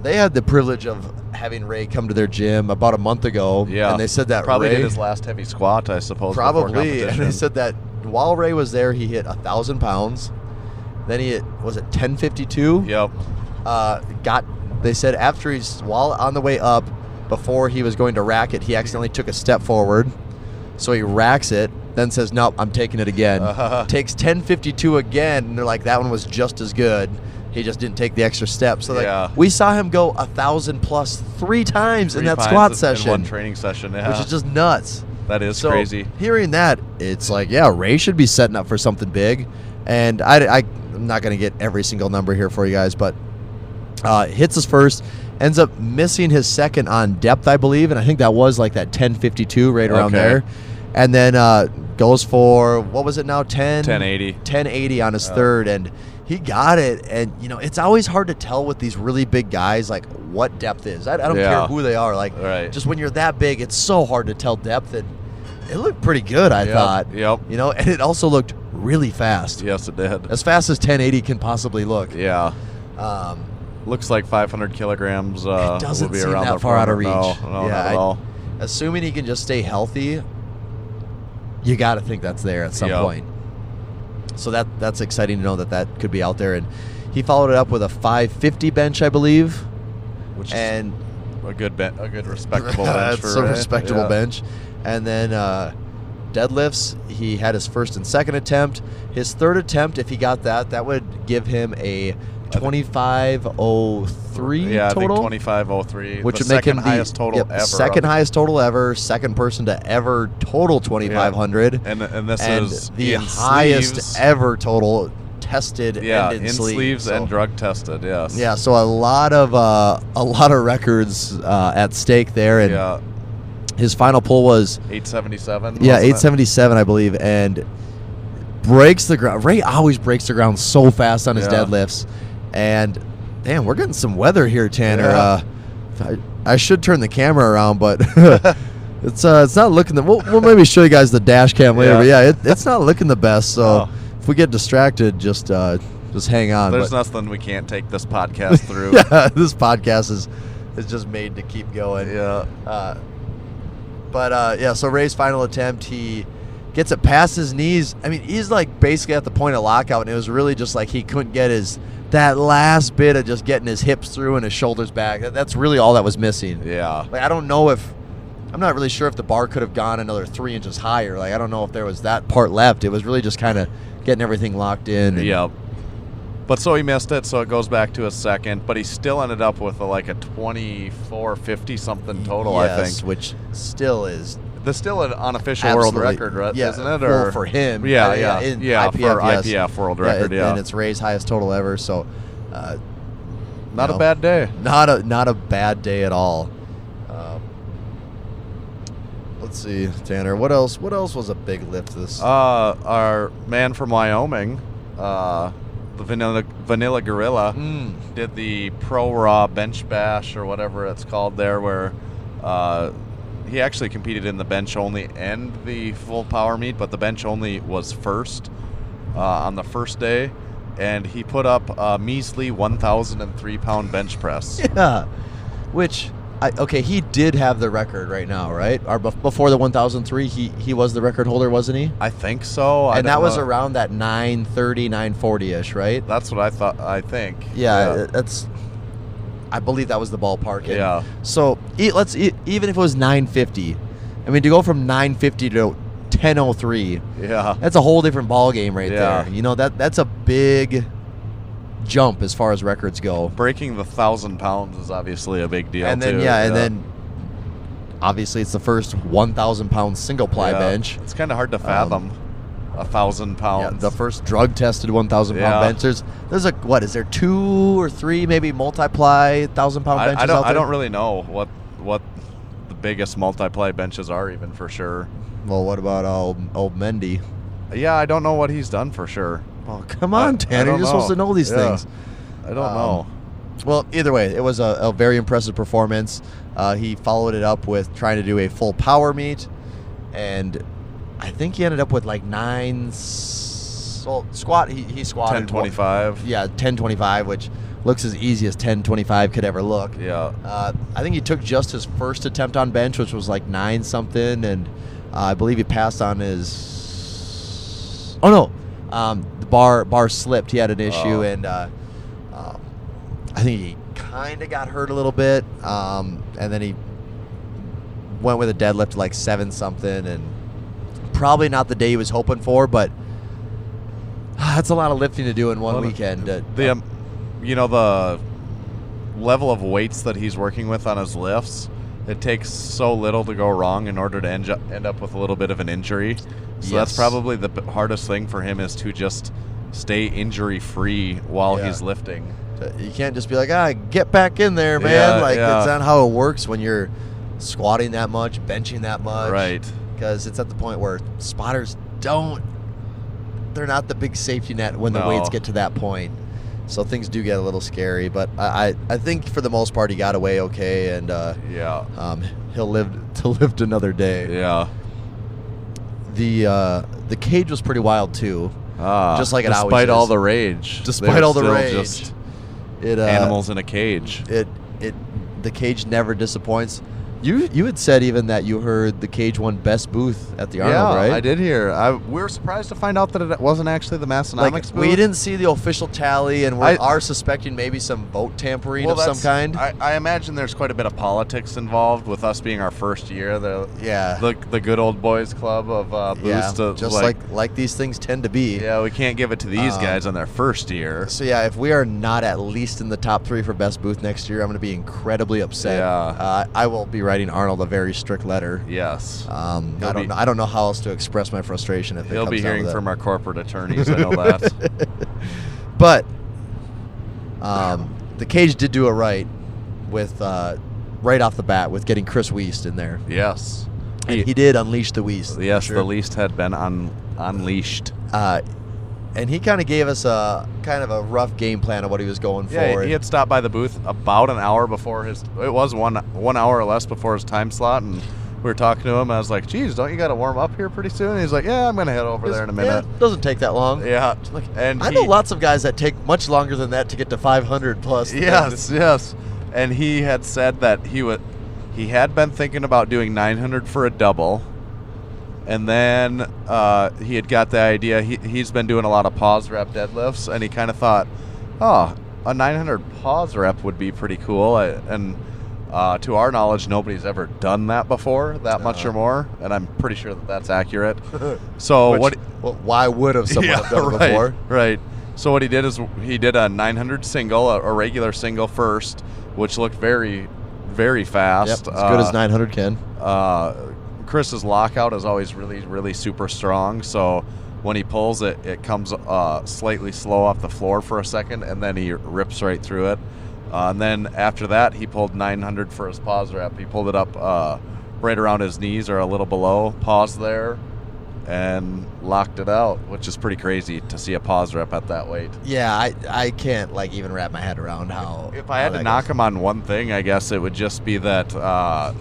they had the privilege of having Ray come to their gym about a month ago. Yeah. And they said that probably Ray did his last heavy squat, I suppose. before probably, and competition. they said that while Ray was there, he hit 1,000 pounds. Then he hit, was it 1052? Yep. They said after while on the way up, before he was going to rack it, he accidentally took a step forward. So he racks it, then says, nope, I'm taking it again. Takes 1052 again, and they're like, that one was just as good. He just didn't take the extra step. So, like, Yeah. we saw him go 1,000 plus 3 times in that Three squat pints session, in one training session, yeah. which is just nuts. That is So crazy. hearing that, it's like, yeah, Ray should be setting up for something big. And I'm not going to get every single number here for you guys, but hits his first, ends up missing his second on depth, I believe, and I think that was like that 1052 right around Okay. there. And then goes for, what was it now, 1080. 1080 on his third, and he got it. And, you know, it's always hard to tell with these really big guys, like, what depth is. I don't care Yeah. who they are. Like, Right. just when you're that big, it's so hard to tell depth, and it looked pretty good, I thought. Yep. You know, and it also looked really fast. Yes, it did. As fast as 1080 can possibly look. Yeah. Um, Looks like 500 kilograms it will doesn't be seem around that the far out of reach. No, not at all. Assuming he can just stay healthy, you got to think that's there at some Yep. point. So that's exciting to know that could be out there. And he followed it up with a 550 bench, I believe. Which And is a good respectable bench for that's a Ray. respectable Yeah. bench. And then deadlifts, he had his first and second attempt. His third attempt, if he got that would give him a 2503 Yeah, total. I think 2503. Which the would make him second highest total ever. Second highest total ever, second person to ever total 2,500. And this And is the in highest sleeves. ever total tested Yeah, and in sleeves so, and drug tested. Yes. Yeah, so a lot of records at stake there, and Yeah. his final pull was 877. yeah, wasn't it? 877, I believe, and breaks the ground. Ray always breaks the ground so fast on his Yeah. deadlifts, and damn, we're getting some weather here, Tanner. Yeah. I should turn the camera around, but it's not looking. We'll maybe show you guys the dash cam later. Yeah. But yeah, it's not looking the best. So Oh. if we get distracted, just hang on. There's But, nothing we can't take this podcast through. yeah, this podcast is just made to keep going. Yeah. But so Ray's final attempt, he gets it past his knees. I mean, he's like basically at the point of lockout, and it was really just like he couldn't get that last bit of just getting his hips through and his shoulders back. That's really all that was missing. Yeah. Like, I'm not really sure if the bar could have gone another 3 inches higher. Like, I don't know if there was that part left. It was really just kind of getting everything locked in. And, Yeah. But so he missed it, so it goes back to a second. But he still ended up with like a 24.50 something total, I yes, think. which still is That's still an unofficial world absolutely- record, right? yeah, Isn't it? well, for him. Yeah, in yeah, IPF, for yes. IPF world record, yeah. And it's Ray's highest total ever, so Not a bad day. Not a bad day at all. Let's see, Tanner. What else was a big lift this? Our man from Wyoming, the Vanilla Gorilla, did the Pro Raw Bench Bash or whatever it's called there, where he actually competed in the bench only and the full power meet, but the bench only was first on the first day, and he put up a measly 1,003-pound bench press. Yeah, which he did have the record right now, right? Or before the 1,003, he was the record holder, wasn't he? I think so. And that was around that 930, 940-ish, right? That's what I thought. I think. Yeah, I believe that was the ballpark. And Yeah. so even if it was 950, I mean, to go from 950 to 1003, Yeah. that's a whole different ball game right Yeah. there. You know, that's a big jump as far as records go. Breaking the 1,000 pounds is obviously a big deal. And then too. and then obviously it's the first 1,000-pound single ply Yeah. bench. It's kind of hard to fathom 1,000 Yeah, pounds. the first drug tested 1,000-pound Yeah. bench. There's is there 2 or 3 maybe multiply 1,000-pound benches out there? I don't really know what the biggest multiply benches are even for sure. Well, what about old Mendy? Yeah, I don't know what he's done for sure. Oh, come on, Tanner. don't You're supposed to know these Yeah. things. I don't know. Well, either way, it was a very impressive performance. He followed it up with trying to do a full power meet, and I think he ended up with like 9 squat. He squatted 1025. Yeah, 1025, which looks as easy as 1025 could ever look. Yeah. I think he took just his first attempt on bench, which was like 9 something, and I believe he passed on his. Oh no, the bar slipped. He had an issue, and I think he kind of got hurt a little bit, and then he went with a deadlift like 7 something, and probably not the day he was hoping for, but that's a lot of lifting to do in one weekend. The the level of weights that he's working with on his lifts, it takes so little to go wrong in order to end up with a little bit of an injury. So that's probably the hardest thing for him, is to just stay injury free while he's lifting. You can't just be like, get back in there, man. It's not how it works when you're squatting that much, benching that much. Right. Because it's at the point where spotters they're not the big safety net when the weights get to that point. So things do get a little scary. But I think for the most part he got away okay, and he'll live to live another day. Yeah. The cage was pretty wild too. Just like it always is. Despite all the rage. Despite all the rage. Just animals in a cage. The cage never disappoints. You had said even that you heard the cage won best booth at the Arnold, right? I did hear. We were surprised to find out that it wasn't actually the Massenomics booth. We didn't see the official tally, and we are suspecting maybe some vote tampering of some kind. I imagine there's quite a bit of politics involved with us being our first year. The good old boys club of booths. Just like these things tend to be. Yeah, we can't give it to these guys on their first year. So yeah, if we are not at least in the top 3 for best booth next year, I'm going to be incredibly upset. Yeah. I will be writing Arnold a very strict letter. Yes. I don't know how else to express my frustration if he'll it comes be hearing down to that. from our corporate attorneys. I know that. But the cage did do it right with right off the bat with getting Chris Wheeze in there. Yes. And he did unleash the Wheeze. Yes, sure. the least had been unleashed. And he kind of gave us a kind of a rough game plan of what he was going Yeah, for. he had stopped by the booth about an hour before it was 1 hour or less before his time slot, and we were talking to him, and I was like, geez, don't you got to warm up here pretty soon? And he's like, yeah, I'm going to head over there in a minute. Yeah, doesn't take that long. Yeah. And I know lots of guys that take much longer than that to get to 500 plus. Yes. And he had said that he had been thinking about doing 900 for a double, and then he had got the idea. He's been doing a lot of pause rep deadlifts, and he kind of thought, oh, a 900 pause rep would be pretty cool. And to our knowledge, nobody's ever done that before, that much or more, and I'm pretty sure that that's accurate. So why would have someone have done it before? Right. So what he did is he did a 900 single, a regular single first, which looked very, very fast. Yep, as good as 900 can. Chris's lockout is always really, really super strong. So when he pulls it, it comes slightly slow off the floor for a second, and then he rips right through it. And then after that, he pulled 900 for his pause rep. He pulled it up right around his knees or a little below, paused there, and locked it out, which is pretty crazy to see a pause rep at that weight. Yeah, I can't even wrap my head around how. If I had to knock him on one thing, I guess it would just be that. I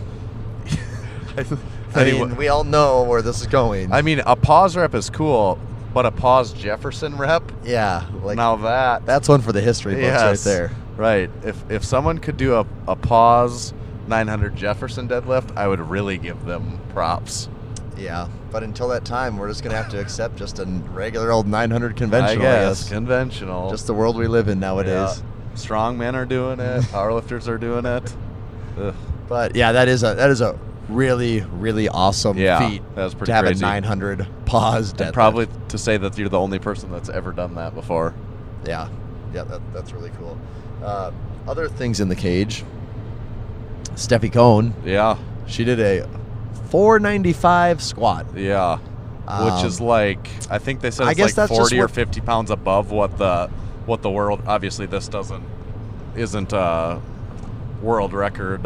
mean, we all know where this is going. I mean, a pause rep is cool, but a pause Jefferson rep. Yeah, now that's one for the history books right there. Right. If someone could do a pause 900 Jefferson deadlift, I would really give them props. Yeah, but until that time, we're just going to have to accept just a regular old 900 conventional, I guess. Conventional. Just the world we live in nowadays. Yeah. Strongmen are doing it. Powerlifters are doing it. Ugh. But, yeah, that is a really, really awesome feat that was pretty to have crazy. a 900 pause deadlift. And probably to say that you're the only person that's ever done that before. Yeah. Yeah, that's really cool. Other things in the cage. Steffi Cohn. Yeah. She did a 495 squat. Yeah. Which is like, I think they said it's like 40 or 50 pounds above what the world, obviously this isn't a world record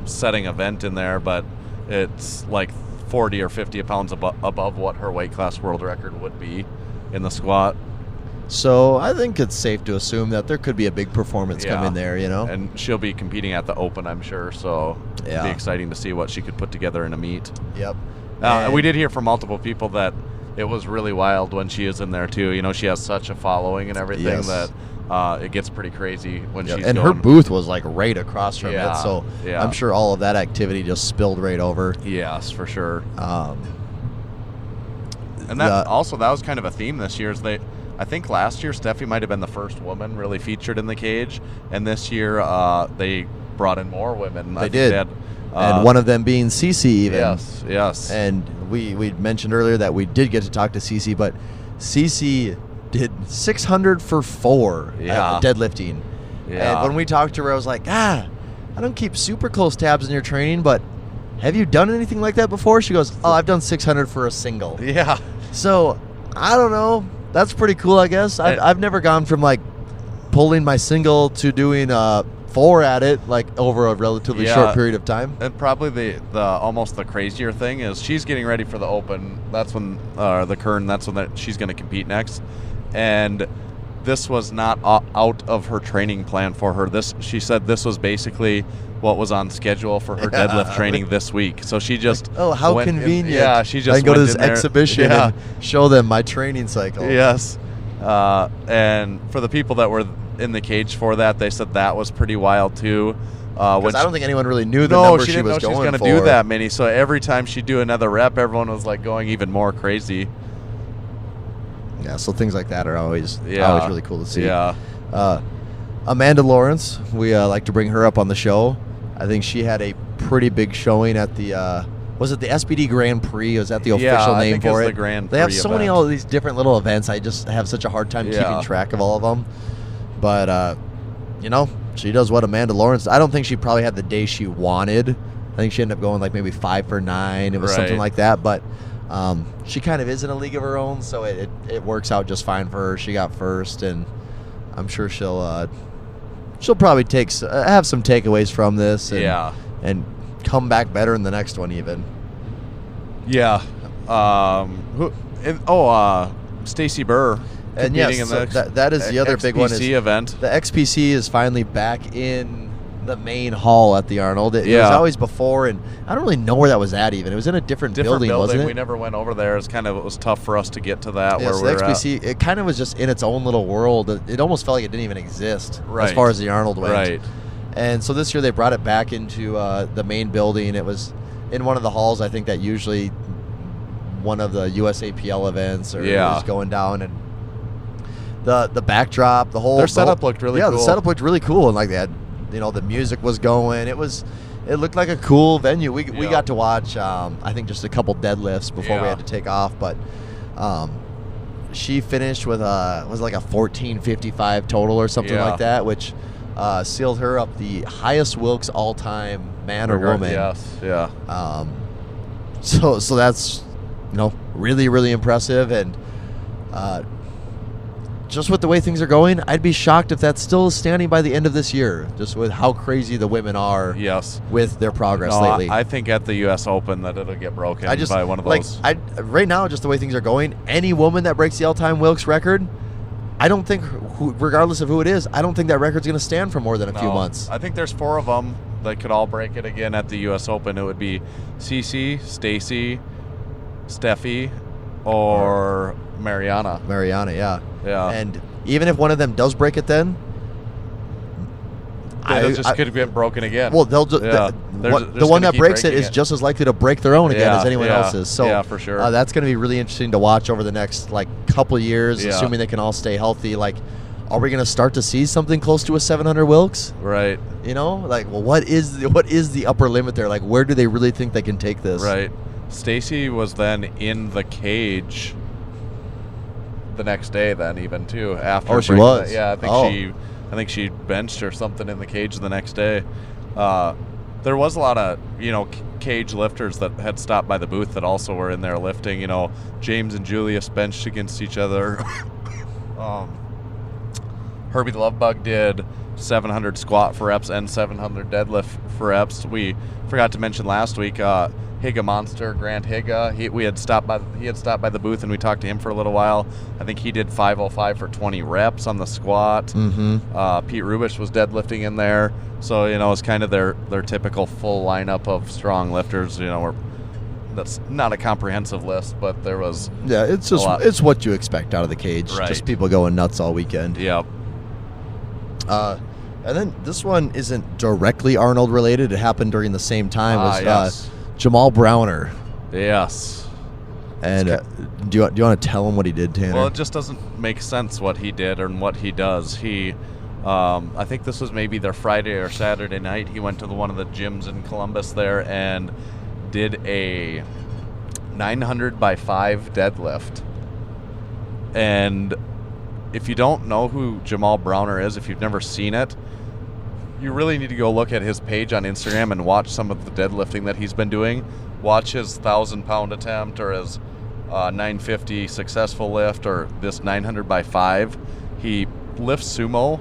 setting event in there, but it's like 40 or 50 pounds above what her weight class world record would be in the squat. So I think it's safe to assume that there could be a big performance come in there, And she'll be competing at the Open, I'm sure, so it'll be exciting to see what she could put together in a meet. Yep. We did hear from multiple people that it was really wild when she is in there, too. You know, she has such a following and everything that it gets pretty crazy when she's and going. her booth was like right across from it, so yeah. I'm sure all of that activity just spilled right over. Yes, for sure. And that was kind of a theme this year. I think last year Steffi might have been the first woman really featured in the cage, and this year they brought in more women. They did. And one of them being Cece even. Yes. And we mentioned earlier that we did get to talk to Cece, but Cece did 600 for 4 at deadlifting. Yeah. And when we talked to her, I was like, I don't keep super close tabs in your training, but have you done anything like that before? She goes, I've done 600 for a single. Yeah. So, I don't know. That's pretty cool, I guess. I've never gone from, like, pulling my single to doing 4 at it, like, over a relatively short period of time. And probably the almost the crazier thing is she's getting ready for the Open. That's when the Kern. That's when she's going to compete next. And this was not out of her training plan for her. She said this was basically what was on schedule for her deadlift training this week. So she just how convenient. She just I can go to this went in exhibition and show them my training cycle. Yes. And for the people that were in the cage for that, they said that was pretty wild too. Because I don't think anyone really knew the number she didn't know she was going to do that many. So every time she'd do another rep, everyone was like going even more crazy. Yeah, so things like that are always really cool to see. Yeah. Amanda Lawrence, we like to bring her up on the show. I think she had a pretty big showing at the was it the SPD Grand Prix? Was that the official name for it? The Grand Prix. They have so many all these different little events. I just have such a hard time keeping track of all of them. But she does what Amanda Lawrence. I don't think she probably had the day she wanted. I think she ended up going like maybe 5 for 9. It was something like that. But She kind of is in a league of her own, so it works out just fine for her. She got first, and I'm sure she'll probably have some takeaways from this. And come back better in the next one even. Yeah. Stacy Burr. And yes, so that is the other big one. XPC event. The XPC is finally back in the main hall at the Arnold. It was always before, and I don't really know where that was at even. It was in a different building, wasn't it? We never went over there. It was tough for us to get to that. Yeah, where so we're the XPC, it kind of was just in its own little world. It almost felt like it didn't even exist as far as the Arnold went. Right. And so this year they brought it back into the main building. It was in one of the halls, I think, that usually one of the USAPL events was going down, and the backdrop, their setup looked really cool. Yeah, the setup looked really cool, and like they had, the music was going. It looked like a cool venue. We got to watch I think just a couple deadlifts before we had to take off, but she finished with was like a 14:55 total or something like that, which sealed her up the highest Wilkes all-time man or woman. Yes, yeah. So that's really, really impressive, and just with the way things are going, I'd be shocked if that's still standing by the end of this year, just with how crazy the women are with their progress lately. I think at the U.S. Open that it'll get broken by one of those. Right now, just the way things are going, any woman that breaks the all-time Wilkes record, I don't think, regardless of who it is, I don't think that record's going to stand for more than a few months. I think there's 4 of them that could all break it again at the U.S. Open. It would be Cece, Stacy, Steffi, or Mariana. Yeah. Yeah. And even if one of them does break it, then it just could get broken again. Well, they'll just the one that breaks it is just as likely to break their own again as anyone else's. So for sure. That's going to be really interesting to watch over the next couple of years, assuming they can all stay healthy. Are we going to start to see something close to a 700 Wilkes? Right. What is the upper limit there? Where do they really think they can take this? Right. Stacy was then in the cage the next day then even too after. Oh, she was? I think she benched or something in the cage the next day. There was a lot of cage lifters that had stopped by the booth that also were in there lifting. James and Julius benched against each other. Herbie the Lovebug did 700 squat for reps and 700 deadlift for reps. We forgot to mention last week Higa Monster, Grant Higa. He had stopped by the booth and we talked to him for a little while. I think he did 505 for 20 reps on the squat. Mm-hmm. Pete Rubish was deadlifting in there, so it's kind of their typical full lineup of strong lifters. That's not a comprehensive list, but there was it's what you expect out of the cage. Right. Just people going nuts all weekend. Yep. And then this one isn't directly Arnold related. It happened during the same time as Jamaal Browner. Yes. And do you want to tell him what he did, Tanner? Well, it just doesn't make sense what he did and what he does. He, I think this was maybe their Friday or Saturday night. He went to one of the gyms in Columbus there and did a 900 by 5 deadlift. And if you don't know who Jamaal Browner is, if you've never seen it, you really need to go look at his page on Instagram and watch some of the deadlifting that he's been doing. Watch his 1,000-pound attempt or his 950 successful lift or this 900 by 5. He lifts sumo,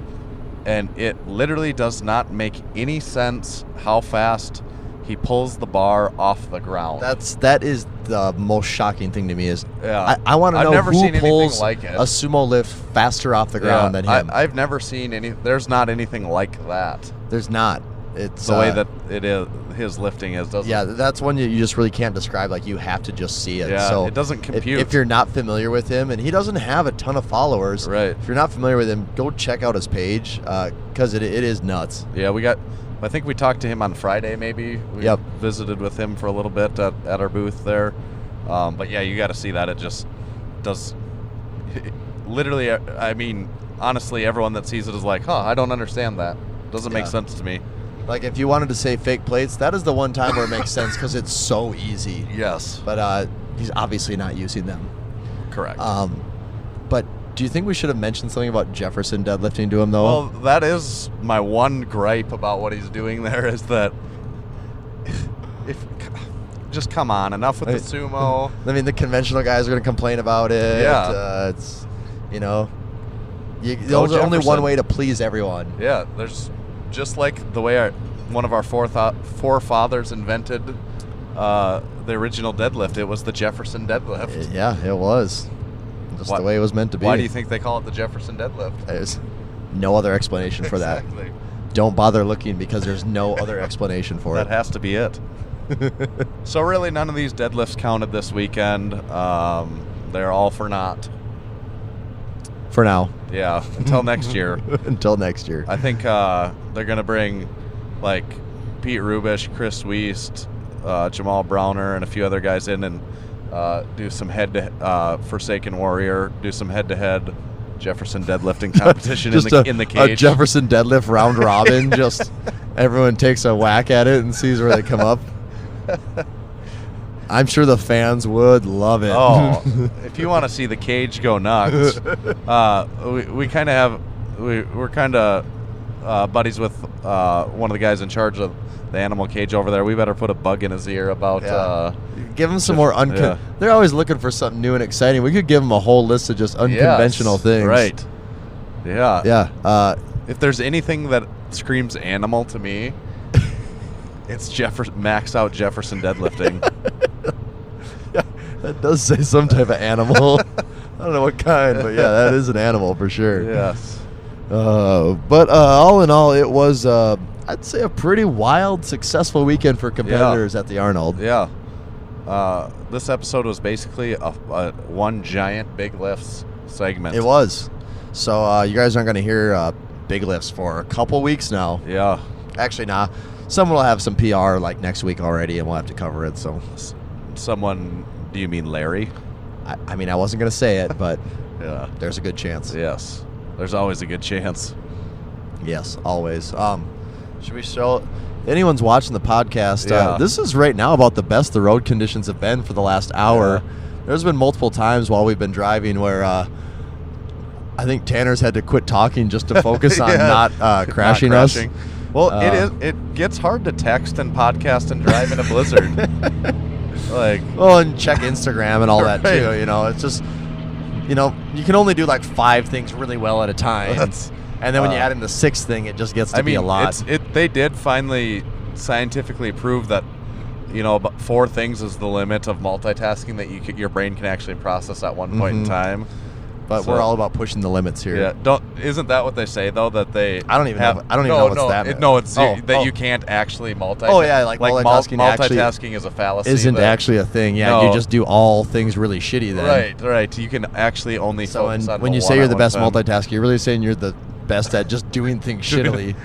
and it literally does not make any sense how fast he pulls the bar off the ground. That is the most shocking thing to me. I want to know never who seen pulls like it. a sumo lift faster off the ground than him. I've never seen any. There's not anything like that. There's not. It's the way that it is. His lifting is. Doesn't. Yeah, that's one you just really can't describe. You have to just see it. Yeah, so it doesn't compute. If you're not familiar with him, and he doesn't have a ton of followers, right? If you're not familiar with him, go check out his page because it is nuts. Yeah, I think we talked to him on Friday. Maybe we visited with him for a little bit at our booth there. But yeah, you got to see that. It just does. Literally, I mean, honestly, everyone that sees it is like, I don't understand that. Doesn't make sense to me. If you wanted to say fake plates, that is the one time where it makes sense because it's so easy. Yes. But he's obviously not using them. Correct. But do you think we should have mentioned something about Jefferson deadlifting to him, though? Well, that is my one gripe about what he's doing there is that just come on, enough with the sumo. I mean, the conventional guys are going to complain about it. Yeah. It's, there's only one way to please everyone. Yeah, there's just like the way one of our forefathers invented the original deadlift. It was the Jefferson Deadlift. Yeah, it was. Just the way it was meant to be. Why do you think they call it the Jefferson Deadlift? There's no other explanation for that. Exactly. Don't bother looking because there's no other explanation for it. That has to be it. So really, none of these deadlifts counted this weekend. They're all for naught. For now. Yeah, until next year. Until next year. I think they're going to bring, like, Pete Rubish, Chris Wiest, Jamaal Browner, and a few other guys in and do some Forsaken Warrior, do some head-to-head Jefferson deadlifting competition in the cage. A Jefferson deadlift round robin. Just everyone takes a whack at it and sees where they come up. I'm sure the fans would love it. Oh, if you want to see the cage go nuts, we're kind of buddies with one of the guys in charge of the animal cage over there. We better put a bug in his ear about. Give them some more They're always looking for something new and exciting. We could give them a whole list of just unconventional things. Right. Yeah. Yeah. If there's anything that screams animal to me, it's max out Jefferson deadlifting. Yeah, that does say some type of animal. I don't know what kind, but yeah, that is an animal for sure. Yes. But all in all, it was, I'd say, a pretty wild, successful weekend for competitors at the Arnold. Yeah. This episode was basically a one giant big lifts segment. It was. So you guys aren't going to hear big lifts for a couple weeks now. Yeah. Actually, nah. Someone will have some PR like next week already, and we'll have to cover it. So, someone? Do you mean Larry? I mean, I wasn't going to say it, but yeah, there's a good chance. Yes, there's always a good chance. Yes, always. Should we show? Anyone's watching the podcast? This is right now about the best the road conditions have been for the last hour. Yeah. There's been multiple times while we've been driving where I think Tanner's had to quit talking just to focus on not crashing us. Well, it gets hard to text and podcast and drive in a blizzard. And check Instagram and all that too. It's just, you can only do like 5 things really well at a time. And then when you add in the 6th thing, it just gets to be a lot. They did finally scientifically prove that, about 4 things is the limit of multitasking that your brain can actually process at one point in time. But we're all about pushing the limits here. Yeah, isn't that what they say though? That they I don't even know what's that. That you can't actually multitask. Oh yeah, like multitasking is a fallacy. Isn't actually a thing. Yeah, you just do all things really shitty then. Right. You can actually only focus on when you say you're the best multitasker, you're really saying you're the best at just doing things shittily.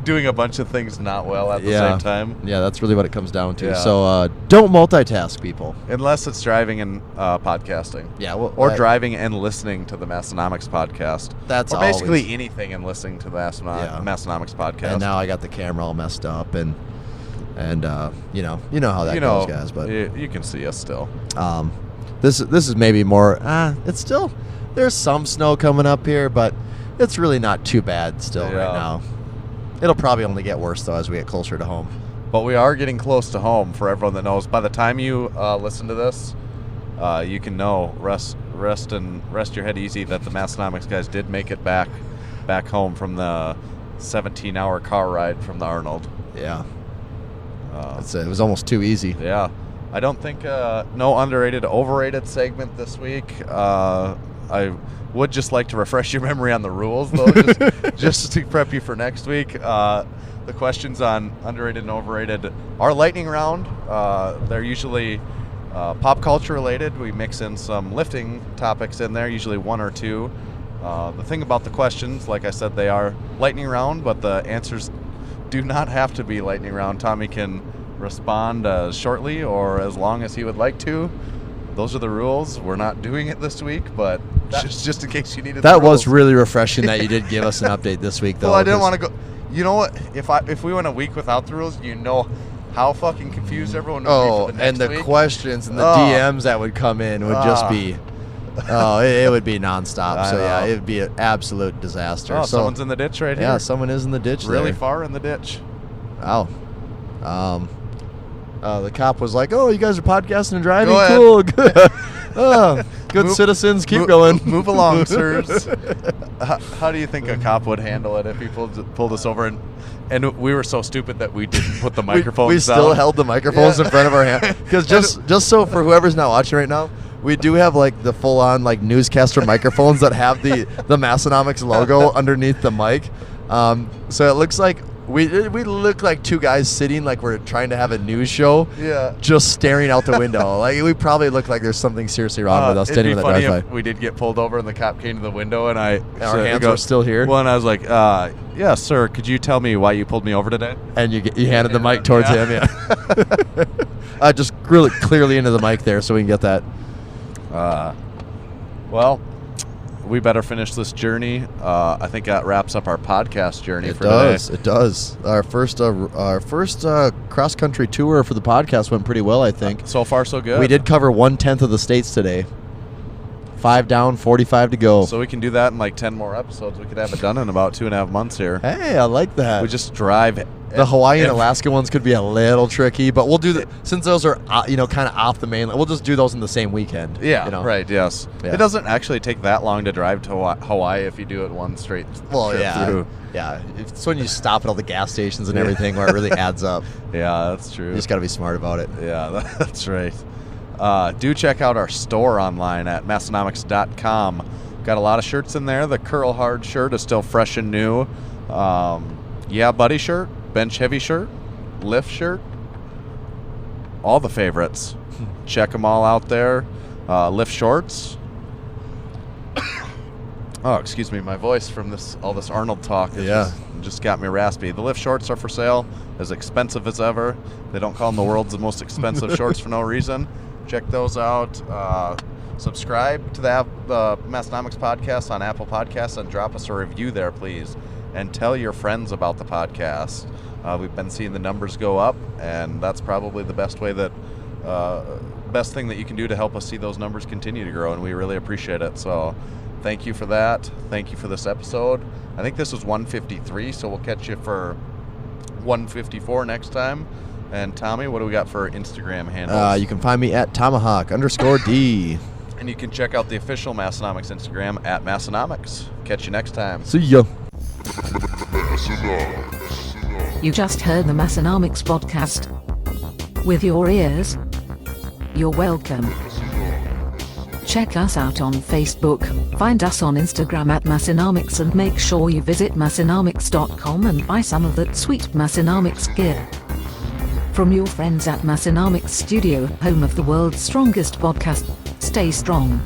Doing a bunch of things not well at the same time. Yeah, that's really what it comes down to. Yeah. So don't multitask, people. Unless it's driving and podcasting. Yeah. Or driving and listening to the Massenomics podcast. That's or basically anything and listening to the Massenomics podcast. And now I got the camera all messed up and you know how that goes, guys. But you can see us still. This is maybe more. It's still there's some snow coming up here, but it's really not too bad still right now. It'll probably only get worse, though, as we get closer to home. But we are getting close to home for everyone that knows. By the time you listen to this, you can know, rest your head easy that the Massenomics guys did make it back home from the 17-hour car ride from the Arnold. Yeah. It was almost too easy. Yeah. I don't think no underrated, overrated segment this week. I would just like to refresh your memory on the rules, though, just to prep you for next week. The questions on underrated and overrated are lightning round. They're usually pop culture related. We mix in some lifting topics in there, usually 1 or 2. The thing about the questions, like I said, they are lightning round, but the answers do not have to be lightning round. Tommy can respond shortly or as long as he would like to. Those are the rules. We're not doing it this week, but just in case you needed that was really refreshing that you did give us an update this week, though. Well, I didn't want to go. You know what? If we went a week without the rules, how fucking confused everyone would be for the next week. And the questions and the DMs that would come in would just be, it would be nonstop. So it would be an absolute disaster. Oh, someone's in the ditch right here. Yeah, someone is in the ditch. Really far in the ditch. Wow. The cop was like, "Oh, you guys are podcasting and driving? Go ahead. Cool, good. Oh, good citizens. Keep going. Move along, sirs." How do you think a cop would handle it if he pulled us over and we were so stupid that we didn't put the microphones we still down? held the microphones in front of our hand because just so for whoever's not watching right now, we do have like the full-on like newscaster microphones that have the Massenomics logo underneath the mic. So it looks like we look like two guys sitting like we're trying to have a news show. Yeah. Just staring out the window. Like we probably look like there's something seriously wrong with us standing it'd with be that funny drive-by. if we did get pulled over and the cop came to the window and Our hands were still here. Well, and I was like, "Yeah, sir, could you tell me why you pulled me over today?" And you handed the mic towards him. Yeah. Just really clearly into the mic there so we can get that. Well, we better finish this journey. I think that wraps up our podcast journey for today. It does. Our first cross country tour for the podcast went pretty well, I think. So far, so good. We did cover 1/10 of the states today. 5 down, 45 to go. So we can do that in like 10 more episodes. We could have it done in about 2.5 months here. Hey, I like that. We just drive. The Hawaii and Alaska ones could be a little tricky, but we'll do since those are kind of off the mainland. We'll just do those in the same weekend. Yeah, right. Yes, Yeah. It doesn't actually take that long to drive to Hawaii if you do it one straight trip through. Yeah. It's when you stop at all the gas stations and everything where it really adds up. Yeah, that's true. You just got to be smart about it. Yeah, that's right. Do check out our store online at Massenomics.com. Got a lot of shirts in there. The Curl Hard shirt is still fresh and new. Yeah Buddy shirt, Bench Heavy shirt, Lift shirt, all the favorites. Check them all out there. Lift shorts. Oh, excuse me, my voice from all this Arnold talk just got me raspy. The Lift shorts are for sale, as expensive as ever. They don't call them the world's most expensive shorts for no reason. Check those out. Subscribe to the Massenomics podcast on Apple Podcasts and drop us a review there, please. And tell your friends about the podcast. We've been seeing the numbers go up, and that's probably the best way best thing that you can do to help us see those numbers continue to grow, and we really appreciate it. So thank you for that. Thank you for this episode. I think this was 153, so we'll catch you for 154 next time. And Tommy, what do we got for Instagram handles? You can find me at Tomahawk_D. And you can check out the official Massenomics Instagram at Massenomics. Catch you next time. See ya. You just heard the Massenomics podcast. With your ears, you're welcome. Check us out on Facebook, find us on Instagram at Massenomics, and make sure you visit Massenomics.com and buy some of that sweet Massenomics gear. From your friends at Massenomics Studio, home of the world's strongest podcast, stay strong.